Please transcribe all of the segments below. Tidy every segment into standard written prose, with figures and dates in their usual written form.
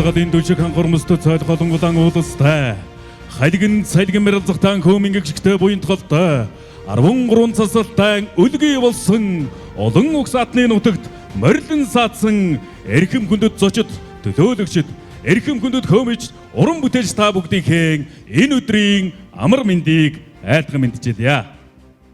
Ялгадын дүшиг ханхурамстай цайлголон улаан уулстай. Халигэн цайлгэн мэрэлзахтан хөөмингэг шигтэй буян толтой. 13 цасалтай өлгий болсон олон угсаатны нутагт морилон саадсан эрхэм хүндэт зочид төлөөлөгчд эрхэм хүндэт хөөмич уран бүтээлч та бүгдийнхээ энэ өдрийн амар мэндийг айлтган мэдчилье.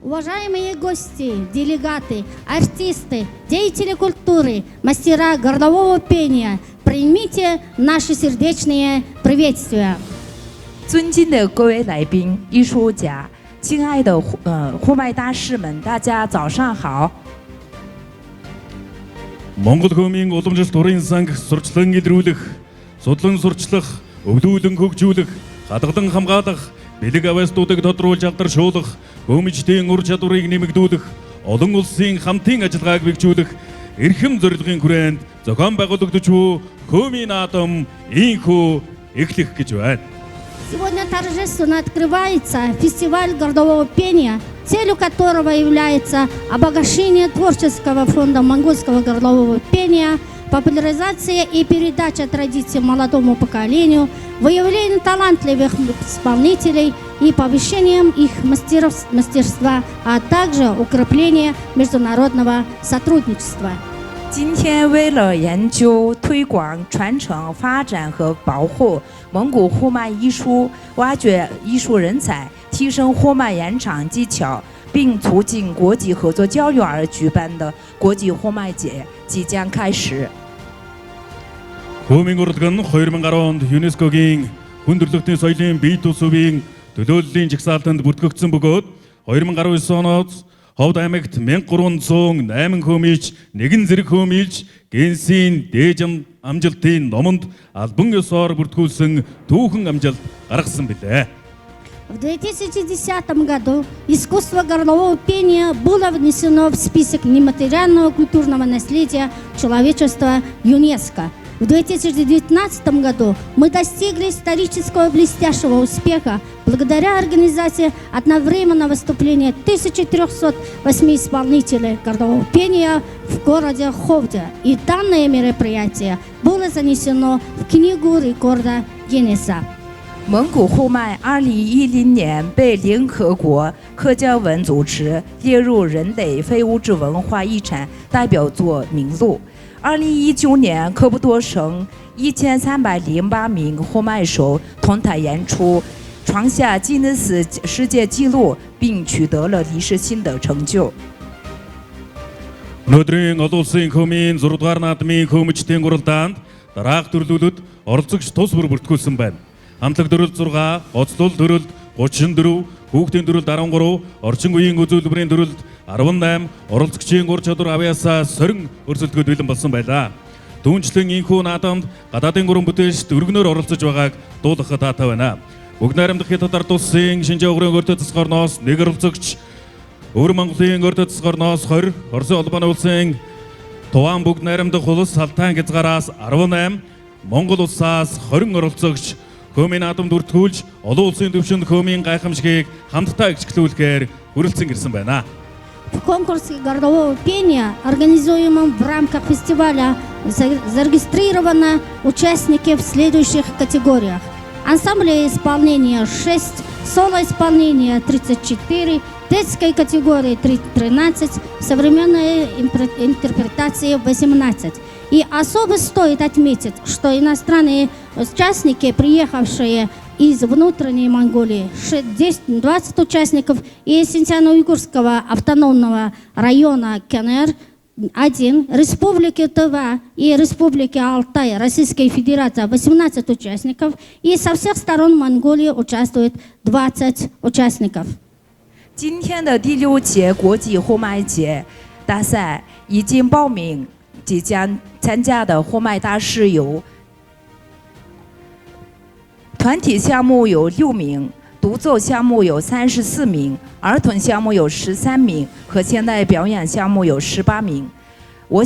Уважаемые гости, делегаты, артисты, деятели культуры, мастера горлового пения, примите наши сердечные приветствия. 尊敬的各位来宾、艺术家，亲爱的呼麦大师们，大家早上好。 Монгол хөөмийн уламжлалт урын санг сурчлан илрүүлэх, судлан сурчлах, өвлүүлэн хөгжүүлэх, хадгалан хамгаалах, бэлэг авяастуудыг тодруулж алдаршуулах, хөөмичдийн ур чадварыг нэмэгдүүлэх, олон улсын хамтын ажиллагааг бэхжүүлэх, эрхэм зорилгын хүрээнд зохион байгуулагдж буй хөөмийн наадам инхүү эхлэх гэж байна. Сегодня торжественно открывается фестиваль городового пения, целью которого является обогащение творческого фонда монгольского горлового пения, популяризация и передача традиций молодому поколению, выявление талантливых исполнителей и повышением их мастерства, а также укрепление международного сотрудничества. 今天为了研究、推广、传承、发展和保护蒙古呼麦艺术，挖掘艺术人才，提升呼麦演唱技巧，并促进国际合作交流而举办的国际呼麦节即将开始。 Хөөмийн урлаг нь 2010 онд ЮНЕСКОгийн хүндрэлтийн соёлын бие тусвийн төлөөллийн жагсаалтанд бүртгэгдсэн бөгөөд 2019 оноос Ховд аймагт 1308 хөөмийч, нэгэн зэрэг хөөмийч генсийн дээж амжилтын номонд албан ёсоор бүртгүүлсэн түүхэн амжилт гаргасан билээ. В 2010 году искусство горлового пения было внесено в список нематериального культурного наследия человечества ЮНЕСКО. В 2019 году мы достигли исторического блестящего успеха благодаря организации одновременного выступления 1308 исполнителей горлового пения в городе Ховде. И данное мероприятие было занесено в Книгу рекорда Гиннесса. 蒙古呼麦2010年被联合国科教文组织列入人类非物质文化遗产代表作名录。 2019年，科布多省1308名呼麦手同台演出，创下吉尼斯世界纪录，并取得了历史性的成就。 Өнөөдрийн олон улсын хөөмийн 6 дугаар наадмын хөөмичдийн гуралдаанд дараах төрлөлд оролцогч тус бүр бүртгүүлсэн байна. Хамтлаг төрөлд 6, гоцлол төрөлд 34, хүүхдийн төрөлд 13, орчин үеийн үзүүлбэрийн төрөлд 18, оролцогчийн ур чадвар авьяасаа сорин өрсөлдөхөд бэлэн болсон байлаа. Түүнчлэн инхүү наадамд гадаадын гурван бүтээлч өргөнөөр оролцож байгааг дуулгахад таатай байна. Бүгд найрамдах Хятад ард улсын Шинжээ угрын өртөө засгорноос 1 оролцогч, Өвөр Монголын өртөө засгорноос 20, Оросын улбаны улсын Туван бүгд найрамдах улс Салтан хязгаараас 18, Монгол улсаас 20 оролцогч хөөмийн наадамд бүртгүүлж олон улсын төвшөнд хөөмийн гайхамшигыг хамтдаа эхжүүлэхээр хүрэлцэн ирсэн байна. В конкурсе городового пения, организуемом в рамках фестиваля, зарегистрировано участники в следующих категориях. Ансамбле исполнения 6, соло-исполнение 34, детской категории 13, современной интерпретации 18. И особо стоит отметить, что иностранные участники, приехавшие из внутренней Монголии, 20 участников, и из Синьцзян-Уйгурского автономного района КНР 1, Республики Тыва и Республики Алтай Российской Федерации 18 участников, и со всех сторон Монголии участвует 20 участников. 今天的第6届国际呼麦节大赛已经报名，即将参加的呼麦大师有。 团体项目有6名，独奏项目有34名，儿童项目有13名，和现代表演项目有18名。我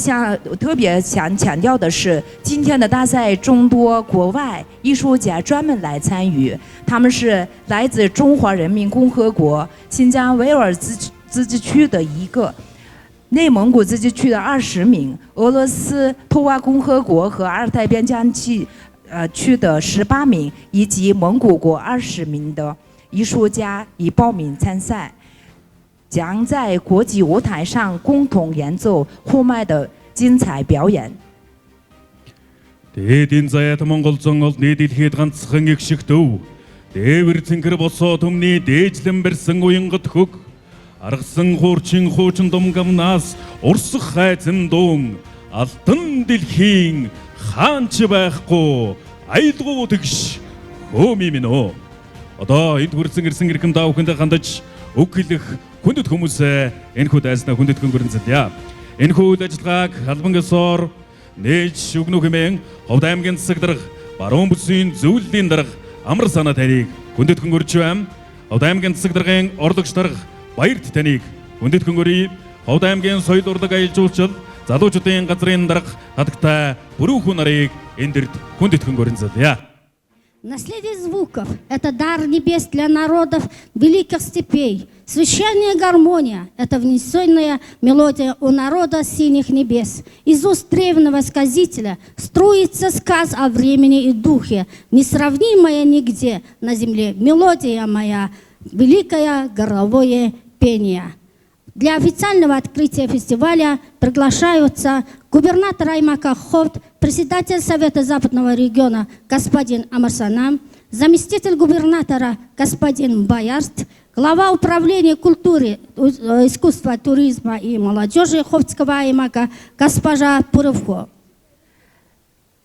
特别想强调的是，今天的大赛众多国外艺术家专门来参与，他们是来自中华人民共和国新疆维吾尔自治区的1个，内蒙古自治区的20名，俄罗斯托瓦共和国和阿尔泰边疆区区的18名以及蒙古国20名的艺术家已报名参赛，将在国际舞台上共同演奏呼麦的精彩表演。 Дээдийн заяат Монгол зон ол нийтлэхэд ганцхан их шиг төв. Дээвэр цэнхэр босоо төмний дээжлэн барьсан уянгат хөг. Аргасан хуурчин хуучин думгамнаас урсах хайцэн дуун. Алтан дэлхийн хаанч байхгүй айлгуу тэгш хөөми минь оо. Одоо энд хүрсэн ирсэн ирхэм даавханд хандаж үг хэлэх хүндэт хүмүүсээ энэхүү дайснаа хүндэтгэн гүрэнзэлье. Энэхүү үйл ажиллагааг албан ёсоор нээж шүгнүү хэмээн Ховд аймгийн засаг дарга баруун бүсийн зөвлөлийн дарга амар санаа таныг хүндэтгэн гүрж байна. Ховд аймгийн засаг даргын орлогч дарга баярт таныг хүндэтгэн гүрье. Ховд аймгийн соёл урлаг аялал жуулчлал залуучуудын газрын дарга хатагтай бүрүүхүү нарыг эндэрд хүндэтгэн гүрэнзэлье. Наследие звуков – это дар небес для народов великих степей. Священная гармония – это внесенная мелодия у народа синих небес. Из уст древнего сказителя струится сказ о времени и духе, несравнимая нигде на земле мелодия моя, великое горловое пение. Для официального открытия фестиваля приглашаются губернатор Аймака Ховд, председатель Совета Западного региона господин Амарсанам, заместитель губернатора господин Боярст, глава управления культуры, искусства, туризма и молодежи Ховдского Аймака госпожа Пурывко.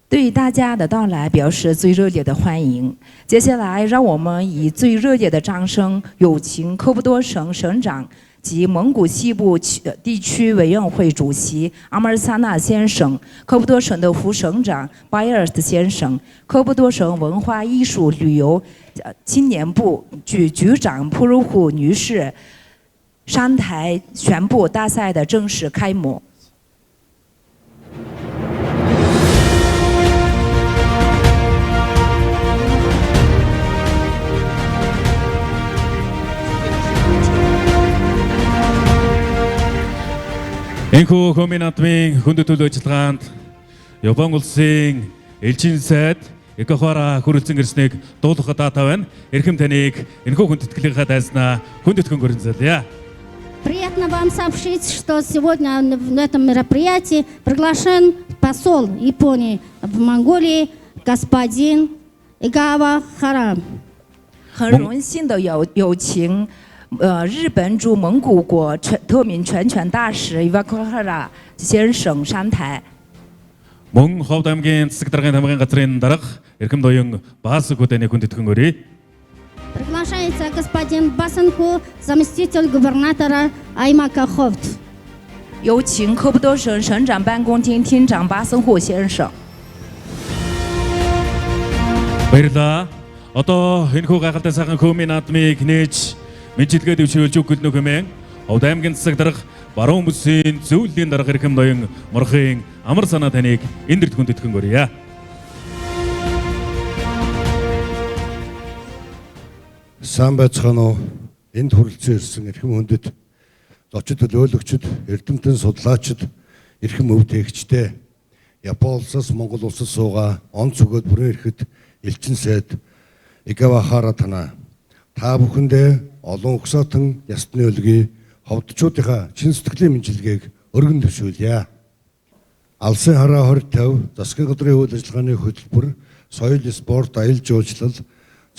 对大家的到来表示最热烈的欢迎。接下来，让我们以最热烈的掌声，有请科布多省省长及蒙古西部地区委员会主席阿马尔萨纳先生、科布多省的副省长巴耶尔斯先生、科布多省文化艺术旅游青年部局长普鲁虎女士上台宣布大赛的正式开幕。 Энэхүү хөмийн наадмын хүндэт үйл ажиллагаанд Япон улсын элчин сайд Экохора хүрэлцэн ирснийг дуулах дата байна. Эрхэм таныг энэхүү хүндэтгэлийнхаа дайснаа хүндэтгэн гүрэнзэлье. Приятно вам сообщить, что сегодня на этом мероприятии приглашен посол Японии в Монголии господин Игава Харам. 很荣幸的有请。 日本驻蒙古国特命全权大使伊瓦库哈拉先生上台。 Мөн Ховд аймгийн засаг даргын тамгын газрын дарга эрхэм доён Басанху таныг хүндэтгэн гүрье. Приглашается господин Басанху, заместитель губернатора Аймака Ховд. 有请科布多省省长办公厅厅长巴森户先生。 Баярлалаа. Одоо энэхүү гайхалтай сайхан хөмийн наадмыг нээж мэдлэгээ дэвшүүлж өгөх гэнэ хэмээн Ховд аймгийн засаг дарга баруун бүсийн зөвлөлийн дарга эрхэм ноён морхын амар санаа таныг эндэрт хүндэтгэн гүрье. Сайн байцгаана уу? Энд хүрэлцэн ирсэн эрхэм хүндэт зочид төлөөлөгчд, эрдэмтэн судлаачид, эрхэм өвдөөгчтэй Япон улсаас Монгол улсад суугаа онц өгөөд бүрэн ирэхэд элчин сайд Игава Хара танаа та бүхэндээ олон угсаатан ястны өлгий ховдчуудынхаа чин сэтгэлийн мэдлэгийг өргөн төшөөлье. Алсын хараа 2050 засгийн газрын үйл ажиллагааны хөтөлбөр соёл, спорт, аялал жуулчлал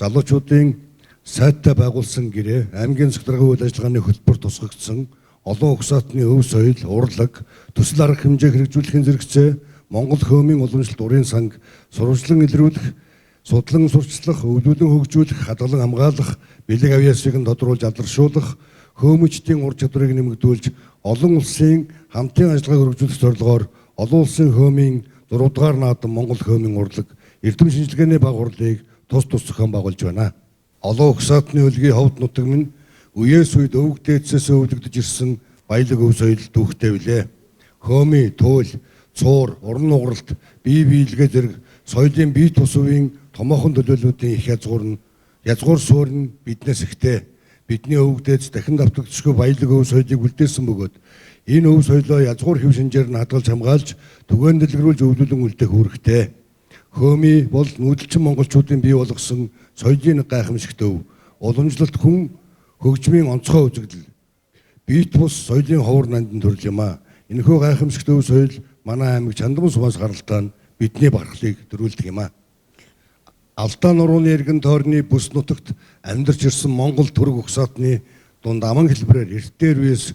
залуучуудын сайттай байгуулсан гэрээ аймгийн засаг даргын үйл ажиллагааны хөтөлбөр тусгагдсан олон угсаатны өв соёл, урлаг, төсөл арга хэмжээ хэрэгжүүлэхийн зэрэгцээ Монгол хөөмийн уламжлалт урын санг сурвалжлан илрүүлэх судлан сурчлах, өвлүүлэн хөгжүүлэх, хадгалан хамгаалах, бэлэг авьяасыг нь тодруулж алдаршуулах, хөөмөчдийн ур чадварыг нэмэгдүүлж, олон улсын хамтын ажиллагааг хөгжүүлэх зорилгоор олон улсын хөөмийн 6 дугаар наадам Монгол хөөмийн урлаг, эрдэм шинжилгээний баг урлыг тус зохион байгуулж байна. Олон угсаатны өлгий Ховд нутаг минь үеэс үед өвөг дээдсээс өвлөгдөж ирсэн баялаг өв соёл дүүхтэй билээ. Хөөмий, туул, цуур, уран нугаралт, бие биелгээ зэрэг соёлын бие тус үеийн томоохон төлөөллүүдийн их язгуур суурь нь биднээс ихтэй. Бидний өвөг дээдс дахин давтагдчихгүй баялаг өв соёлыг үлдээсэн бөгөөд энэ өв соёлоо язгуур хэв шинжээр нь хадгалж хамгаалж түгээн дэлгэрүүлж өвлүүлэн үлдээх үүрэгтэй. Хөөми бол нүүдэлчин монголчуудын бий болгосон соёлын гайхамшигт өв. Уламжлалт хүн хөгжмийн онцгой үзэгдэл. Биет бус соёлын ховор нандин төрөл юм а. Энэхүү гайхамшигт өв соёл манай аймаг Чандман сумаас гаралтай нь бидний бархлыг дөрүүлдэг юм а. Алдаа нурууны эргэн тойрны бүс нутагт амьдарч ирсэн Монгол төрөг угсаатны дунд аман хэлбэрээр эртээр үеэс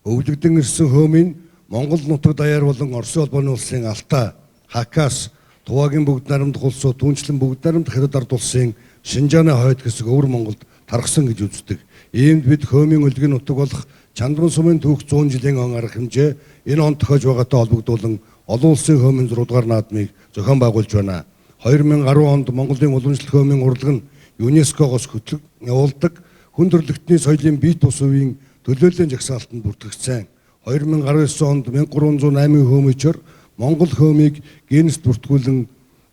өвлөгдөн ирсэн хөөмийн Монгол нутаг даяар болон Оросын улбаны улсын Алтай, Хакас, Туваагийн бүгд наримдах улсууд, түүнчлэн бүгд наримдах Хятад ард улсын Шинжааны хойд хэсэг өвөр Монголд тархсан гэж үздэг. Иймд бид хөөмийн өлгийн нутаг болох Чандман сумын түүх 100 жилийн он арга хэмжээ энэ он тохиож байгаатай холбогдуулан олон улсын хөөмийн 6 дугаар наадмыг зохион байгуулж байна. 2010 онд Монголын уламжлалт хөөмийн урлаг нь ЮНЕСКО-гоос хөтлөг явуулдаг хүн төрөлхтний соёлын биет бус үеийн төлөөллийн жагсаалтанд бүртгэгдсэн. 2019 онд 1308 хөөмичээр Монгол хөөмийг Гиннест бүртгүүлэн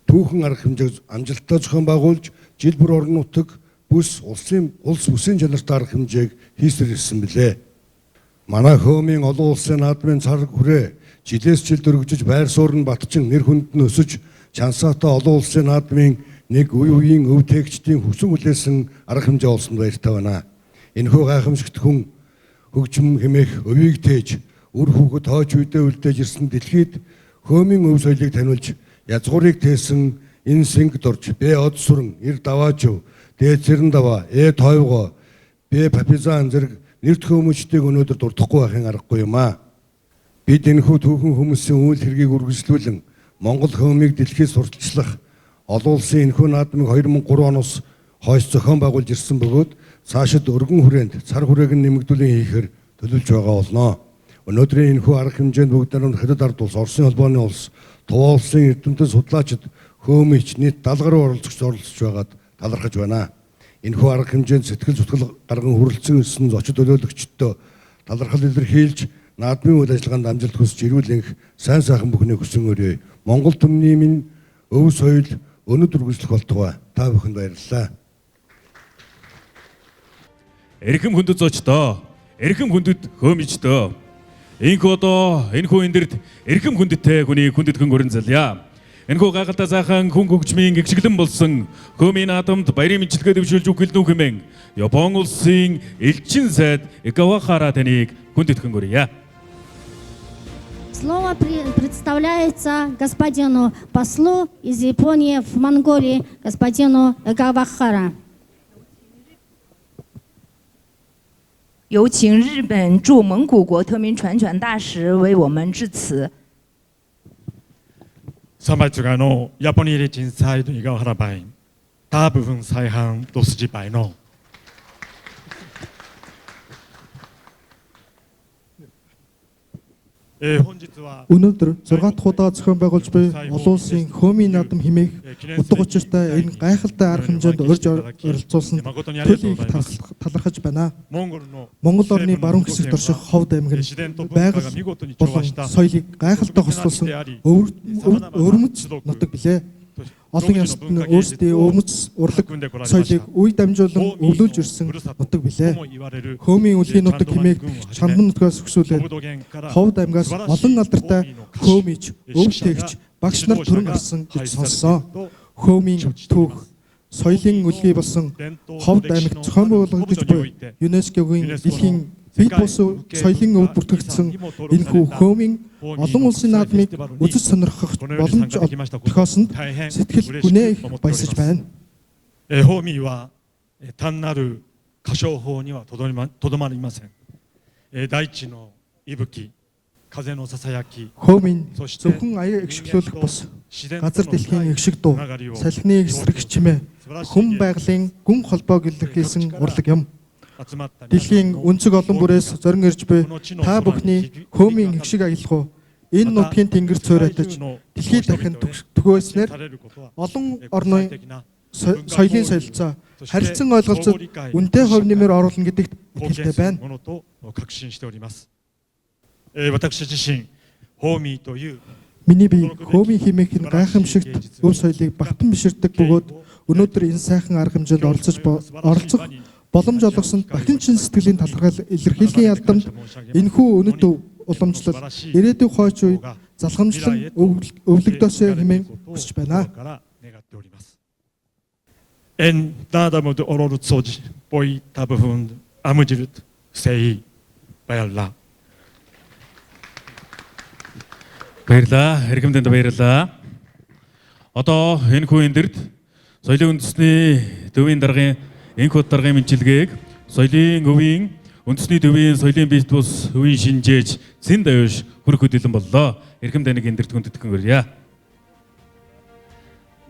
түүхэн арга хэмжээг амжилттай зохион байгуулж жил бүр орон нутаг бүс улс бүсийн чанартай арга хэмжээг хийсэр ирсэн билээ. Манай хөөмийн олон улсын наадмын цар хүрээ жилээс жилд өргөжөж байр суурь нь батчин нэр хүнд нь өсөж чансаатай олон улсын наадмын нэг үе үеийн өв тээгчдийн хүсэн хүлээсэн арга хэмжээ олсонд баяртай байна. Энэхүү гайхамшигт хүн хөгжим хэмээх өвийг тээж үр хүүхэд хойч үедээ үлдээж ирсэн дэлхийд хөөмийн өв соёлыг таниулж язгуурыг тээсэн энэ сэнг дорж бэ од сүрэн эр даваажв дээд цэрэн даваа тойвго бэ папизан зэрэг нэрт хөөмөчдийг өнөөдөр дурдахгүй байхын аргагүй юм а. Бид энэхүү түүхэн хүмүүсийн үйл хэргийг үргэлжлүүлэн Монгол хөөмийг дэлхийд сурталчлах олон улсын энэхүү наадмыг 2003 оноос хойш зохион байгуулж ирсэн бөгөөд цаашид өргөн хүрээнд цар хүрээг нь нэмэгдүүлэн хийхээр төлөвлөж байгаа болно. Өнөөдрийн энэхүү арга хэмжээнд бүгд наримд Хятад ард улс, Оросын улбаны улс, Туваа улсын эрдэмтэн судлаачид хөөмийч нийт 70 гаруй оролцож байгаад талархаж байна. Энэхүү арга хэмжээнд сэтгэл зүтгэл гарган хүрэлцэн ирсэн зочид төлөөлөгчдөө талархал илэрхийлж наадмын үйл ажиллагаанд амжилт хүсэж эрүүл энх сайн сайхан бүхний хүсэн өрөө. Монгол түмний минь өв соёл өнөд үргэлжлэх болтугай. Та бүхэнд баярлалаа. Эрхэм хүндэт зочдоо, эрхэм хүндэт хөөмичдөө. Энэхүү эндэрд эрхэм хүндэттэй хүний хүндэтгэн өрн залъя. Энэхүү гайхалтай сайхан хүн хөгжмийн гэгшгэлэн болсон хөөмийн наадамд баярын мэдлэгээ дэвшүүлж өгөх нүү хэмээн Япон улсын элчин сайд Икавахара таныг хүндэтгэн өрье. Слово представляется господину послу из Японии в Монголии, господину Икавахара. 有请日本驻蒙古国特命全权大使为我们致辞。参拝中のヤポニーレチンサイドイガワハラバイン、大部分再販ドスジバイの。Өнөөдөр 6 дахь удаа зохион байгуулж буй олон улсын хөөмийн наадам хэмээх утга учиртай энэ гайхалтай арга хэмжээнд урьж оролцуулсанд төлөв их талархаж байна. Монгол орны баруун хэсэгт орших Ховд аймаг нь байгаль болон соёлыг гайхалтай хослуулсан өвөрмөц нутаг билээ. Олон ястад нь өөрсдийн өвмөц урлаг соёлыг үе дамжуулан өвлүүлж ирсэн нутаг билээ. Хөөмийн үлгийн нутаг хэмээх Чандман нутгаас өксүүлээд Ховд аймгаас олон алдартай хөөмич, өв тээгч, багш нар төрөн гарсан гэж сонссон. Хөөмийн түүх, соёлын үлгий болсон Ховд аймагт зохион байгуулагдаж буй ЮНЕСКО-гийн дэлхийн биет бус соёлын өвд бүртгэгдсэн энэхүү хөөмийн олон улсын наадмыг үзэж сонирхох боломж тохиолсонд сэтгэл гүнээ их баясаж байна. ホーミーは単なる歌唱法にはとどまりません。大地の息吹、風のささやき、 хөөмийн зөвхөн аяа эгшглүүлэх бус газар дэлхийн эгшиг дуу, салхины эсрэг чимээ, хүн байгалийн гүн холбоог илэрхийлсэн урлаг юм. Дэлхийн өнцөг олон бүрээс зорин ирж буй та бүхний хөөмийн эгшиг аялах уу? Энэ нутгийн тэнгэр цойротож дэлхийд дахин төгөөснээр олон орны соёлын солилцоо харилцан ойлголцод үнэтэй хувь нэмэр оруулна гэдэгт итгэлтэй байна. Миний бие хөөмийн хэмээх энэ гайхамшигт өв соёлыг багтан биширдэг бөгөөд өнөөдөр энэ сайхан арга хэмжээнд оролцох боломж олгосонд дахин чин сэтгэлийн талархал илэрхийлэхийн ялдамд энэхүү өнөд уламжлал ирээдүйн хойч үед залхамжлан өвлөгдөөсэй хэмээн хүсэж байна. っております。En 나다모드 오로르 소지 보이 타부훈 아무지르트 세이 баярлаа. Баярлаа. Иргэмдэнд баярлаа. Одоо энэ хүү эндэрд соёлын үндэсний төвийн даргын энх бод даргын мэдлэгийг соёлын өвийн үндэсний төвийн соёлын бит бус өвийн шинжээж зэн давж хүрэх хөдөлгөөн боллоо. Иргэмдэнийг эндэрд хүндэтгэн хүрье.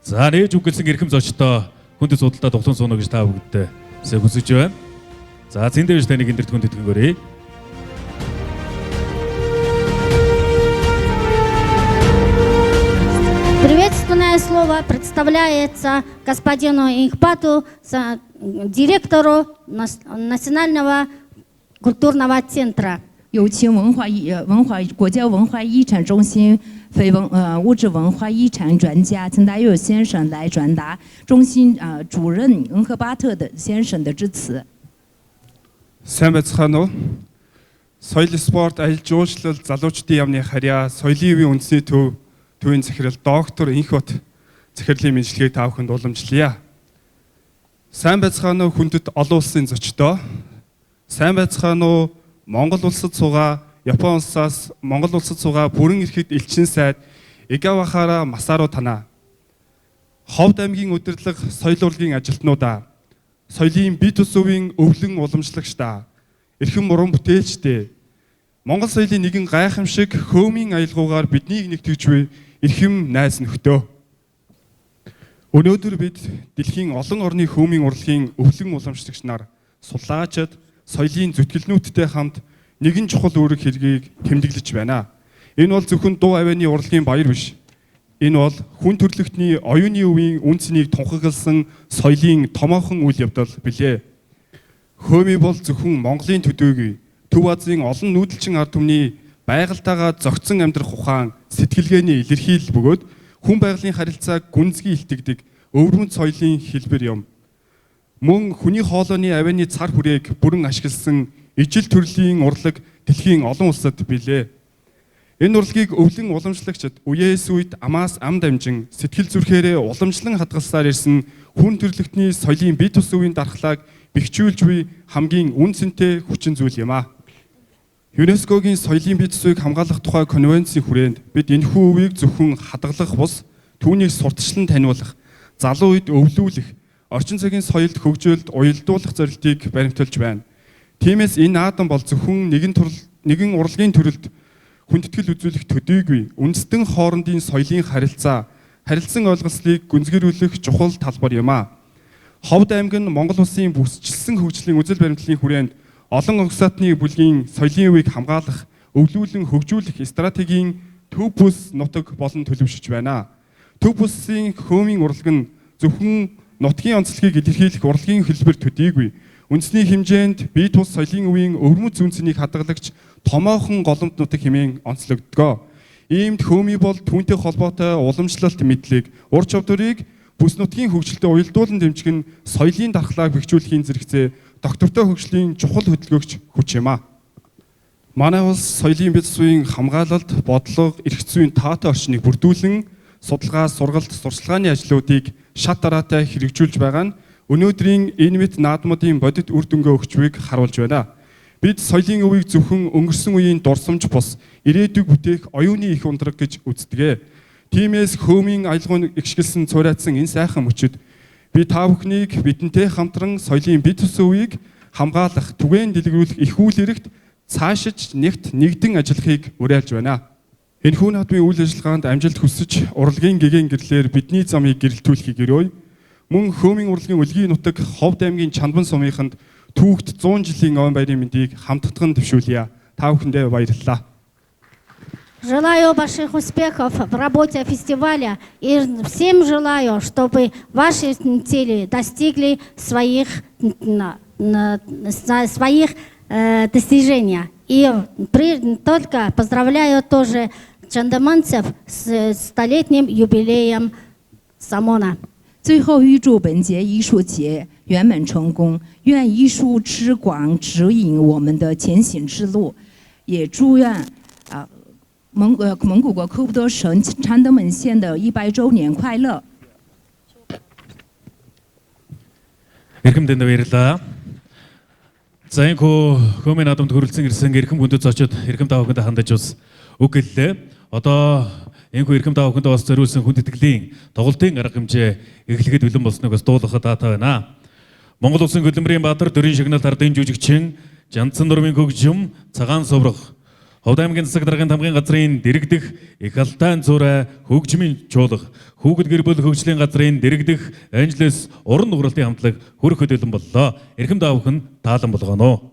За нээж үгэлсэн эрхэм зочдоо хүндэт судалдаа тоглон сууна гэж та бүгдээ хүсэж байна. За зэн давж таныг эндэрд хүндэтгэн хүрье. Приветственное слово представляется господину Инхбату, директору Национального культурного центра. 有请国家文化遗产中心非物质文化遗产专家陈大佑先生来转达中心主任恩赫巴特的先生的致辞。 Сайн байцгаана уу? Соёл спорт аялал жуулчлал залуучдын яамны харьяа соёлын үеийн үндэсний төвийн захирал доктор Инхбат захирлын мэдлэгийг та бүхэнд уламжлая. Сайн байцгаана уу хүндэт олон улсын зочдоо. Сайн байцгаана уу Монгол улсад суугаа Япон улсаас Монгол улсад суугаа бүрэн эрхт элчин сайд Игавахара Масаро танаа. Ховд аймгийн удирдлага соёл урлагийн ажилтнуудаа, соёлын бит ус өвийн өвлөн уламжлагчдаа, эрхэм уран бүтээлчдээ, Монгол соёлын нэгэн гайхамшиг хөөмийн аялгаугаар биднийг нэгтгэж буй эрхэм найз нөхдөө. Өнөөдөр бид дэлхийн олон орны хөөмийн урлагийн өвлөн уламжлагч нар сулаачид соёлын зүтгэлнүүдтэй хамт нэгэн чухал үүрэг хэргийг тэмдэглэж байна. Энэ бол зөвхөн дуу авианы урлагийн баяр биш. Энэ бол хүн төрөлхтний оюуны үеийн үн цэнийг тунхагласан соёлын томоохон үйл явдал билээ. Хөөми бол зөвхөн Монголын төдийгүй Төв Азийн олон нүүдэлчин ард түмний байгальтайгаа зохицон амьдрах ухаан, сэтгэлгээний илэрхийлэл бөгөөд хүн байгалийн харилцааг гүнзгий илтгэдэг өвөрмөц соёлын хэлбэр юм. Мөн хүний хоолойны авианы цар хүрээг бүрэн ашигласан ижил төрлийн урлаг дэлхийн олон улсад билээ. Энэ урлагийг өвлөн уламжлагчид үеэс үед амаас ам дамжин сэтгэл зүрхээрээ уламжлан хадгалсаар ирсэн хүн төрөлхтний соёлын бит ус өвийн дархлааг бэхжүүлж буй хамгийн үн цэнтэй хүчин зүйл юм а. ЮНЕСКОгийн соёлын бит усыг хамгаалах тухай конвенцийн хүрээнд бид энэхүү үеийг зөвхөн хадгалах бус түүнийг сурталчлан таниулах, залуу үед өвлүүлэх, орчин цагийн соёлд хөгжөөлд уялдуулах зорилтыг баримталж байна. Тиймээс энэ наадам бол зөвхөн нэгэн урлагийн төрөлд хүндэтгэл үзүүлэх төдийгүй үндэстэн хоорондын соёлын харилцан ойлголцлыг гүнзгийрүүлэх чухал талбар юм а. Ховд аймаг нь Монгол улсын бүсчилсэн хөгжлийн үзэл баримтлалын хүрээнд олон угсаатны бүлгийн соёлын үеийг хамгаалах, өвлүүлэн хөгжүүлэх стратегийн төв бүс нутаг болон төлөвшөж байна. Төв бүсийн хөөмийн урлаг нь зөвхөн нутгийн онцлогийг илэрхийлэх урлагийн хэлбэр төдийгүй үндэсний хэмжээнд бие тус соёлын үеийн өвөрмөц үнцнийг хадгалагч томоохон голомт нутаг хэмээн онцлогддог. Иймд хөөми бол түүнтэй холбоотой уламжлалт мэдлэг, ур чадварыг бүс нутгийн хөгжилтэй уялдуулан дэмжих нь соёлын дархлааг бэхжүүлэхийн зэрэгцээ доктортой хөгжлийн чухал хөдөлгөөгч хүч юм а. Манай улс соёлын бит усгийн хамгаалалт, бодлого, эрх зүйн таатай орчныг бүрдүүлэн судалгаа, сургалт, сурчлагын ажлуудыг шат дараатай хэрэгжүүлж байгаа нь өнөөдрийн энэ мэт наадмуудын бодит үр дүнгээ өгч буйг харуулж байна. Бид соёлын өвийг зөвхөн өнгөрсөн үеийн дурсамж бус ирээдүйг бүтээх оюуны их ундраг гэж үздэг. Тиймээс хөөмийн аялгаунд эгшгэлсэн цуурайтсан энэ сайхан мөчид би та бүхнийг бидэнтэй хамтран соёлын бит ус өвийг хамгаалах, түгээн дэлгэрүүлэх их үйл хэрэгт цаашиж нэгдэн ажиллахыг уриалж байна. Энэхүү наадмын үйл ажиллагаанд амжилт хүсэж урлагийн гэгээн гэрлээр бидний замыг гэрэлтүүлэхийг өрөөе. Мөн хөөмийн урлагийн үлгийн нутаг Ховд аймгийн Чанбан сумынханд түүхт 100 жилийн ойн баярын мэндийг хамтдаган төвшүүлье. Та бүхэндээ баярлалаа. Желаю больших успехов в работе фестиваля и всем желаю, чтобы ваши цели достигли своих достижений. И только поздравляю тоже чандаманцев с столетним юбилеем САМОНа. 最后预祝本届艺术节圆满成功，愿艺术之光指引我们的前行之路，也祝愿蒙古国科布多省昌德门县的100周年快乐。Эрхэм дэнд баярлалаа. За энэ хөөмийн наадамд хүрэлцэн ирсэн эрхэм хүндэт зочид эрхэм тав бүхэнд хандаж бас үг гэлээ. Одоо энэ эрхэм тав бүхэнд бас зориулсан хүндэтгэлийн тоглолтын арга хэмжээ эхлэхэд бэлэн болсныг бас дуулгахад таатай байна. Монгол Улсын хөдөлмөрийн баатар төрийн шагналт ардын жүжигчин Жанцсан нурмын хөгжим цагаан соврох Ховд аймгийн засаг даргын тамгын газрын дэрэгдэх их алтай зурай хөгжмийн чуулга хүүхэд гэр бүл хөгжлийн газрын дэрэгдэх Анжелес уран нугралтын хамтлаг хүрэх хөдөлгөөн боллоо. Эрхэм тав бүхэн таалан болгоно.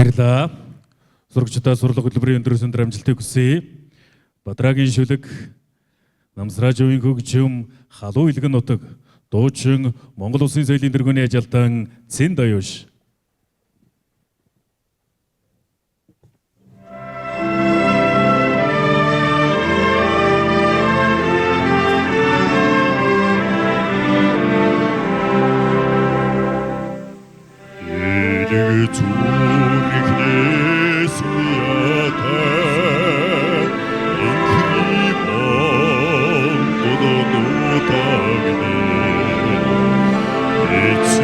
Баярлалаа. Сурагчдаа сурлага хөтөлбөрийн өндөр өндөр амжилтыг хүсье. Бадрагийн шүлэг, Намсраажийн хөгжим, халуун илгэн нутаг, дуучин Монгол Улсын соёлын тэргүүний ажилтан Цэн Даюуш. It's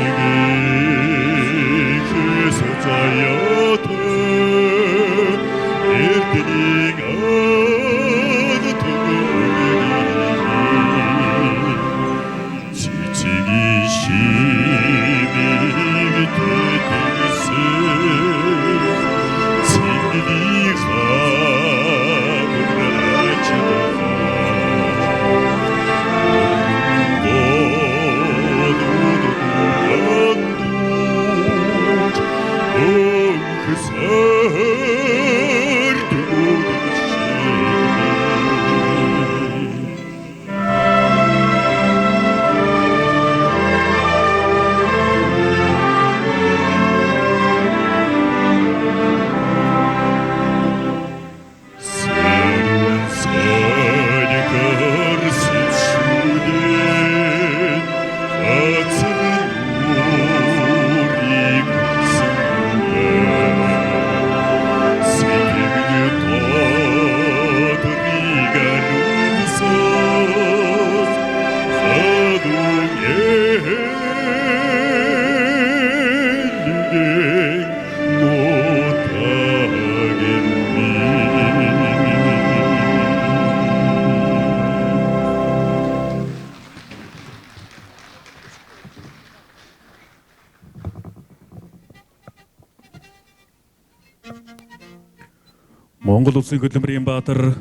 Монгол Улсын хөдөлмөрийн баатар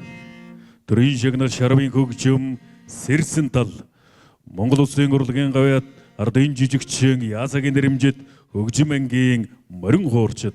төрийн шагнал шарвын хөгжим сэрсэн тал Монгол Улсын урлагийн гавьяат ардын жижигчин яасагийн нэрэмжит хөгжим ангийн морин хуурчид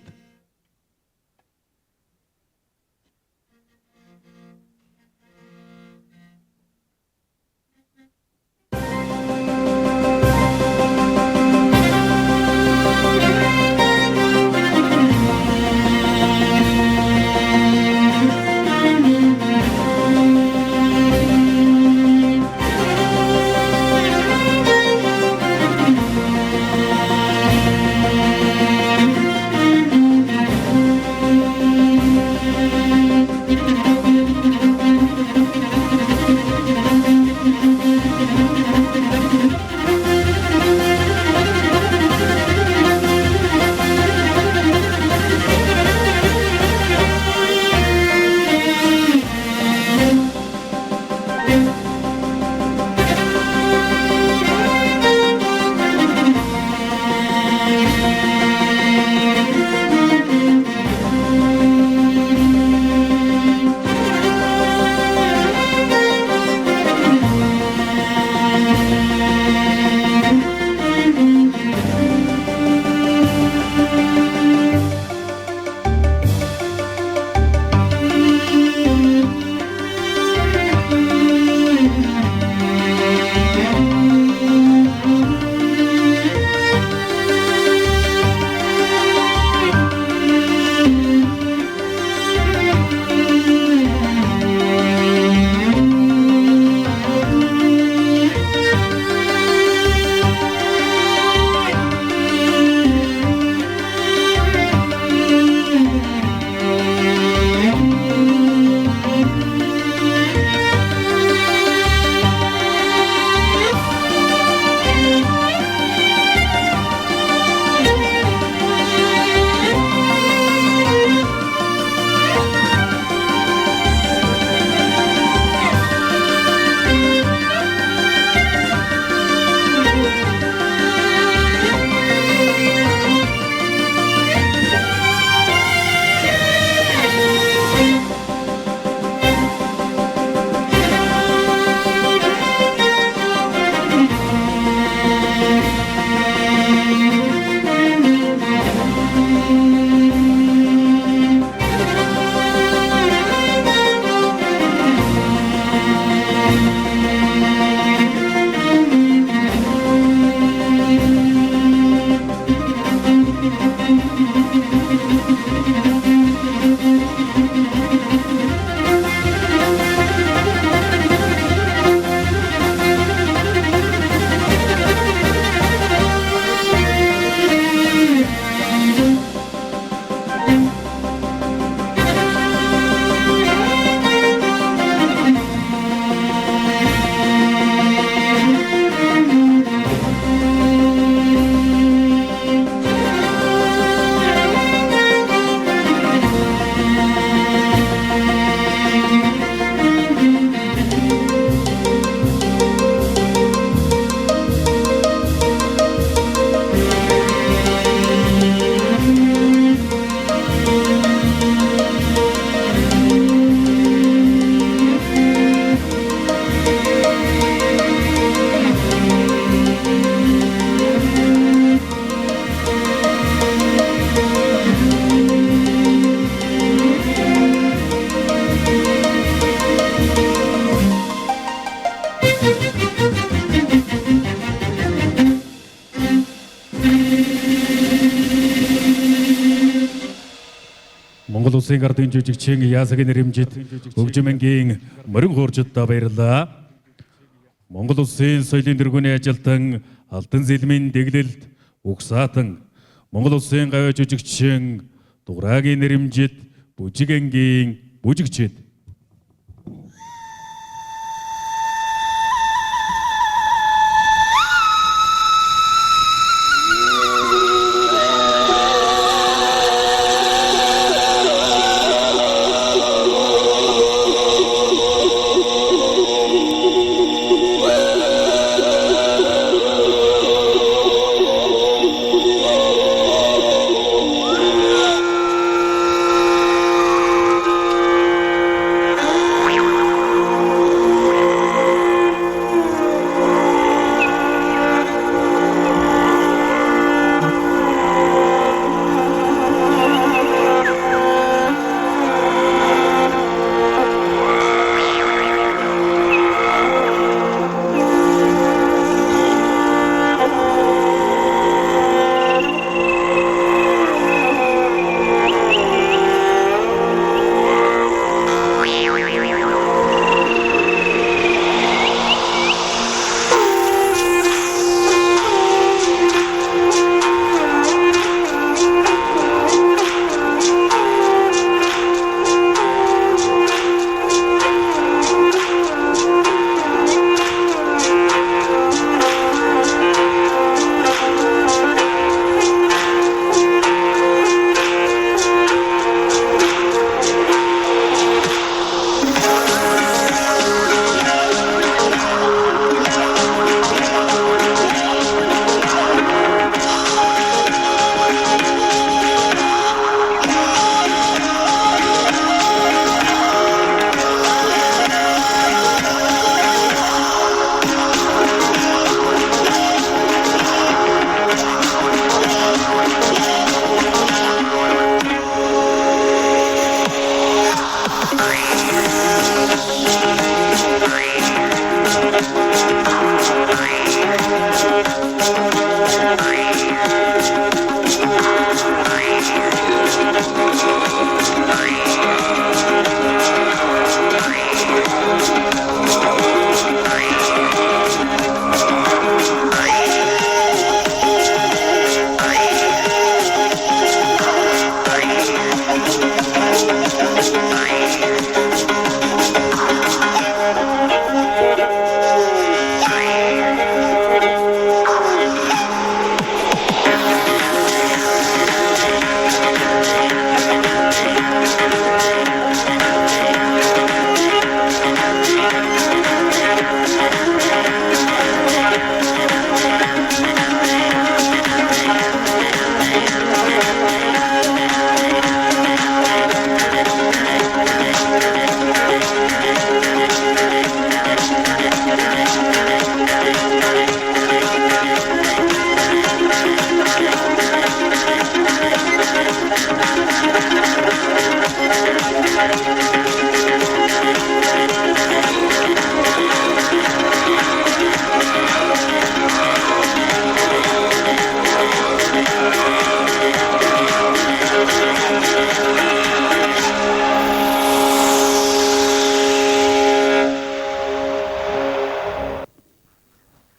Монгол Улсын ардын жижигчин яасагийн нэрэмжит хөгжим ангийн морин хуурчидтай баярлалаа. Монгол Улсын соёлын тэргүүний ажилтан Алтан зэлмийн дэглэлд угсаатан Монгол Улсын гавьяа жижигчин дуграагийн нэрэмжит бүжиг ангийн бүжигчид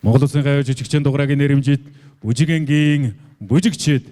Монгол Улсын гавь жижигчэн дуграагийн нэрэмжит бүжигийн мужигчид